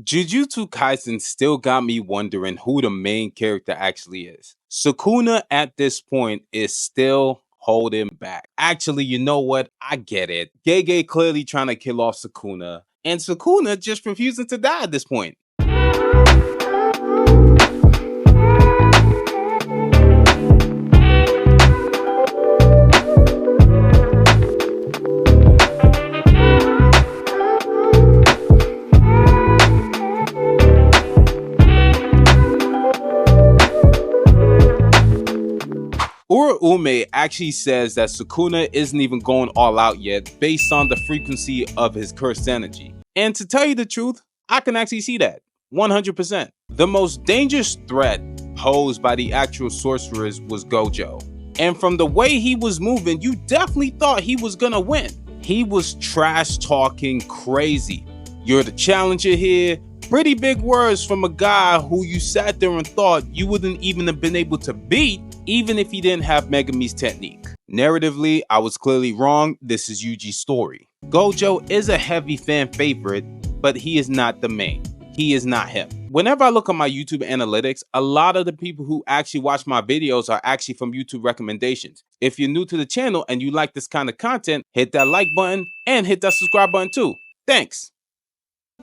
Jujutsu Kaisen still got me wondering who the main character actually is. Sukuna at this point is still holding back. Actually, you know what? I get it. Gege clearly trying to kill off Sukuna, and Sukuna just refusing to die at this point. Ume actually says that Sukuna isn't even going all out yet based on the frequency of his cursed energy. And to tell you the truth, I can actually see that, 100%. The most dangerous threat posed by the actual sorcerers was Gojo. And from the way he was moving, you definitely thought he was gonna win. He was trash talking crazy. You're the challenger here. Pretty big words from a guy who you sat there and thought you wouldn't even have been able to beat even if he didn't have Megami's technique. Narratively, I was clearly wrong. This is Yuji's story. Gojo is a heavy fan favorite, but he is not the main. He is not him. Whenever I look at my YouTube analytics, a lot of the people who actually watch my videos are actually from YouTube recommendations. If you're new to the channel and you like this kind of content, hit that like button and hit that subscribe button too. Thanks.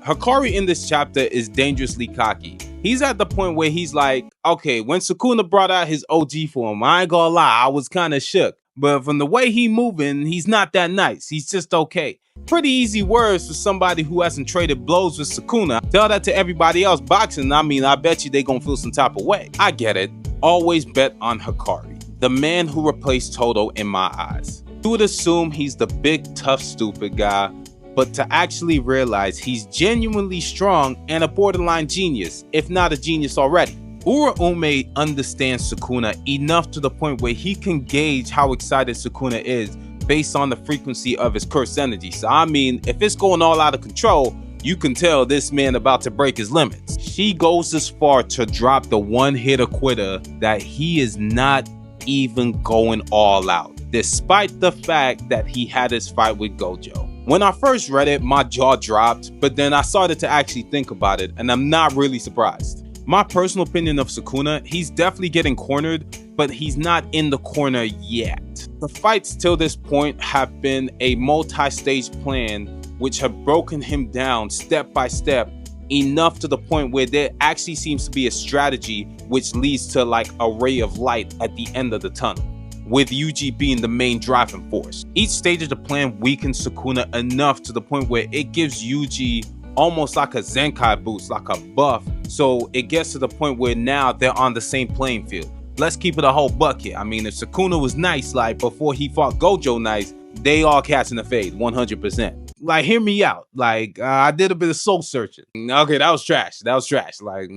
Hikari in this chapter is dangerously cocky. He's at the point where he's like, okay, when Sukuna brought out his OG form, I ain't gonna lie, I was kind of shook. But from the way he moving, he's not that nice. He's just okay. Pretty easy words for somebody who hasn't traded blows with Sukuna. Tell that to everybody else boxing. I mean, I bet you they gonna feel some type of way. I get it. Always bet on Hikari, the man who replaced Todo in my eyes. You would assume he's the big, tough, stupid guy, but to actually realize he's genuinely strong and a borderline genius, if not a genius already. Ume understands Sukuna enough to the point where he can gauge how excited Sukuna is based on the frequency of his cursed energy. So I mean, if it's going all out of control, you can tell this man about to break his limits. She goes as far to drop the one-hitter quitter that he is not even going all out, despite the fact that he had his fight with Gojo. When I first read it, my jaw dropped, but then I started to actually think about it, and I'm not really surprised. My personal opinion of Sukuna, he's definitely getting cornered, but he's not in the corner yet. The fights till this point have been a multi-stage plan which have broken him down step by step, enough to the point where there actually seems to be a strategy which leads to like a ray of light at the end of the tunnel, with Yuji being the main driving force. Each stage of the plan weakens Sukuna enough to the point where it gives Yuji almost like a Zenkai boost, like a buff, so it gets to the point where now they're on the same playing field. Let's keep it a whole buck here. I mean, if Sukuna was nice, like before he fought Gojo nice, they all catching the fade, 100%. Like, hear me out. Like, I did a bit of soul searching. Okay, that was trash. That was trash. Like,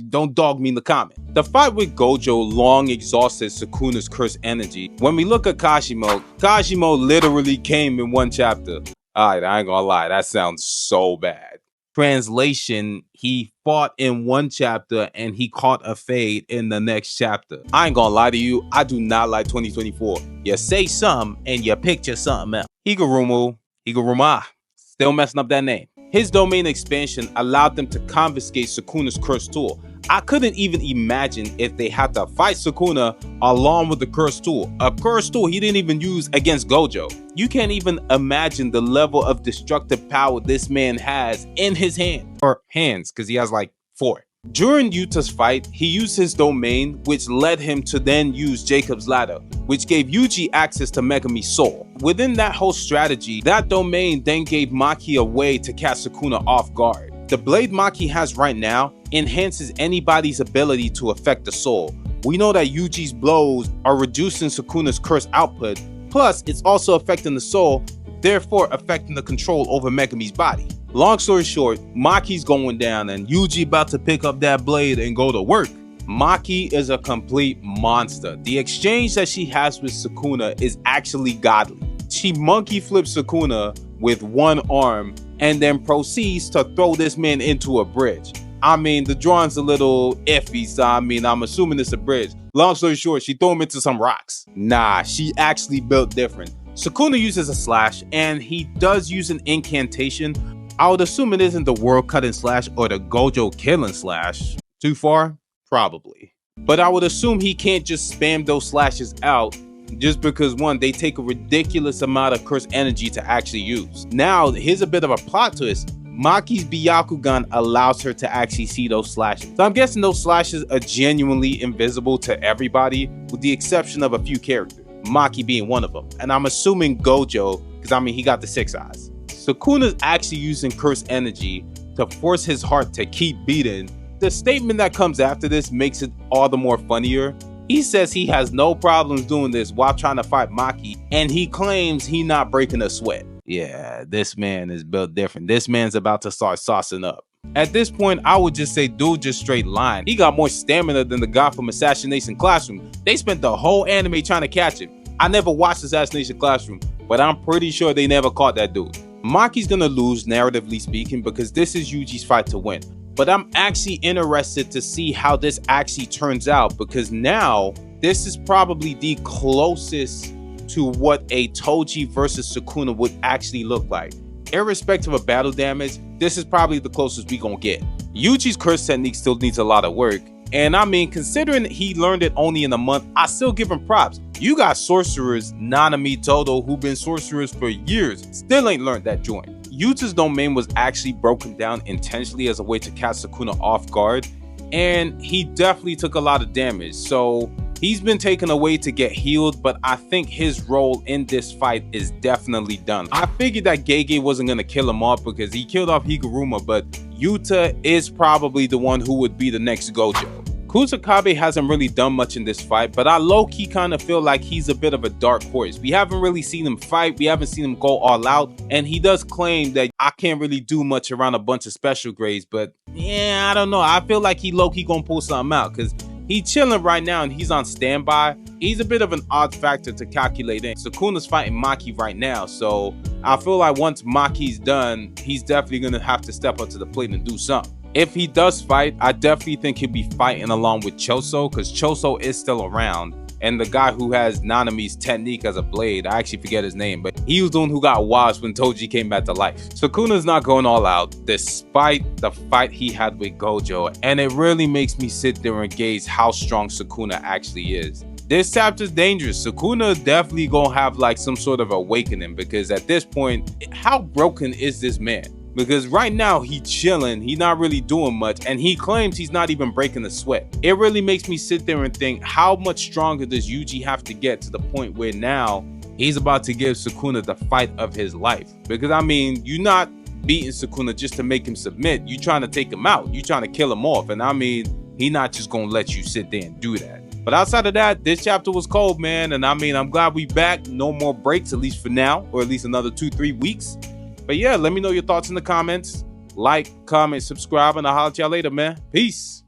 don't dog me in the comment. The fight with Gojo long exhausted Sukuna's cursed energy. When we look at Kashimo, Kashimo literally came in one chapter. Alright, I ain't gonna lie, that sounds so bad. Translation, he fought in one chapter and he caught a fade in the next chapter. I ain't gonna lie to you, I do not like 2024. You say something and you picture something else. Higuruma, still messing up that name. His domain expansion allowed them to confiscate Sukuna's cursed tool. I couldn't even imagine if they had to fight Sukuna along with the cursed tool. A cursed tool he didn't even use against Gojo. You can't even imagine the level of destructive power this man has in his hand. Or hands, because he has like 4. During Yuta's fight, he used his domain, which led him to then use Jacob's ladder, which gave Yuji access to Megami's soul. Within that whole strategy, that domain then gave Maki a way to catch Sukuna off guard. The blade Maki has right now enhances anybody's ability to affect the soul. We know that Yuji's blows are reducing Sukuna's curse output, plus it's also affecting the soul, therefore affecting the control over Megami's body. Long story short, Maki's going down and Yuji about to pick up that blade and go to work. Maki is a complete monster. The exchange that she has with Sukuna is actually godly. She monkey flips Sukuna with one arm and then proceeds to throw this man into a bridge. I mean, the drawing's a little iffy, so I mean, I'm assuming it's a bridge. Long story short, she threw him into some rocks. Nah, she actually built different. Sukuna uses a slash, and he does use an incantation, I would assume it isn't the world cutting slash or the Gojo killing slash. Too far? Probably. But I would assume he can't just spam those slashes out just because, one, they take a ridiculous amount of curse energy to actually use. Now, here's a bit of a plot twist. Maki's Byakugan allows her to actually see those slashes. So I'm guessing those slashes are genuinely invisible to everybody, with the exception of a few characters, Maki being one of them. And I'm assuming Gojo, because I mean, he got the 6 eyes. Sukuna's actually using curse energy to force his heart to keep beating. The statement that comes after this makes it all the more funnier. He says he has no problems doing this while trying to fight Maki, and he claims he not breaking a sweat. Yeah, this man is built different. This man's about to start saucing up. At this point, I would just say dude just straight lying. He got more stamina than the guy from Assassination Classroom. They spent the whole anime trying to catch him. I never watched Assassination Classroom, but I'm pretty sure they never caught that dude. Maki's gonna lose, narratively speaking, because this is Yuji's fight to win. But I'm actually interested to see how this actually turns out, because now this is probably the closest to what a Toji versus Sukuna would actually look like. Irrespective of battle damage, this is probably the closest we gonna get. Yuji's curse technique still needs a lot of work, and I mean, considering he learned it only in a month, I still give him props. You got sorcerers, Nanami, Todo, who've been sorcerers for years, still ain't learned that joint. Yuta's domain was actually broken down intentionally as a way to catch Sukuna off guard, and he definitely took a lot of damage, so he's been taken away to get healed, but I think his role in this fight is definitely done. I figured that Gege wasn't gonna kill him off because he killed off Higuruma, but Yuta is probably the one who would be the next Gojo. Kusakabe hasn't really done much in this fight, but I low-key kind of feel like he's a bit of a dark horse. We haven't really seen him fight, we haven't seen him go all out, and he does claim that I can't really do much around a bunch of special grades, but yeah, I don't know. I feel like he low-key gonna pull something out, because he's chilling right now and he's on standby. He's a bit of an odd factor to calculate in. Sukuna's fighting Maki right now, so I feel like once Maki's done, he's definitely gonna have to step up to the plate and do something. If he does fight, I definitely think he'll be fighting along with Choso, because Choso is still around. And the guy who has Nanami's technique as a blade, I actually forget his name, but he was the one who got washed when Toji came back to life. Sukuna's not going all out, despite the fight he had with Gojo, and it really makes me sit there and gaze how strong Sukuna actually is. This chapter's dangerous. Sukuna definitely gonna have like some sort of awakening, because at this point, how broken is this man? Because right now he chilling, he not really doing much, and he claims he's not even breaking a sweat. It really makes me sit there and think, how much stronger does Yuji have to get to the point where now he's about to give Sukuna the fight of his life? Because I mean, you're not beating Sukuna just to make him submit. You trying to take him out, you trying to kill him off, and I mean, he not just gonna let you sit there and do that. But outside of that, this chapter was cold, man, and I mean, I'm glad we back. No more breaks, at least for now, or at least another 2-3 weeks. But yeah, let me know your thoughts in the comments. Like, comment, subscribe, and I'll holler at y'all later, man. Peace.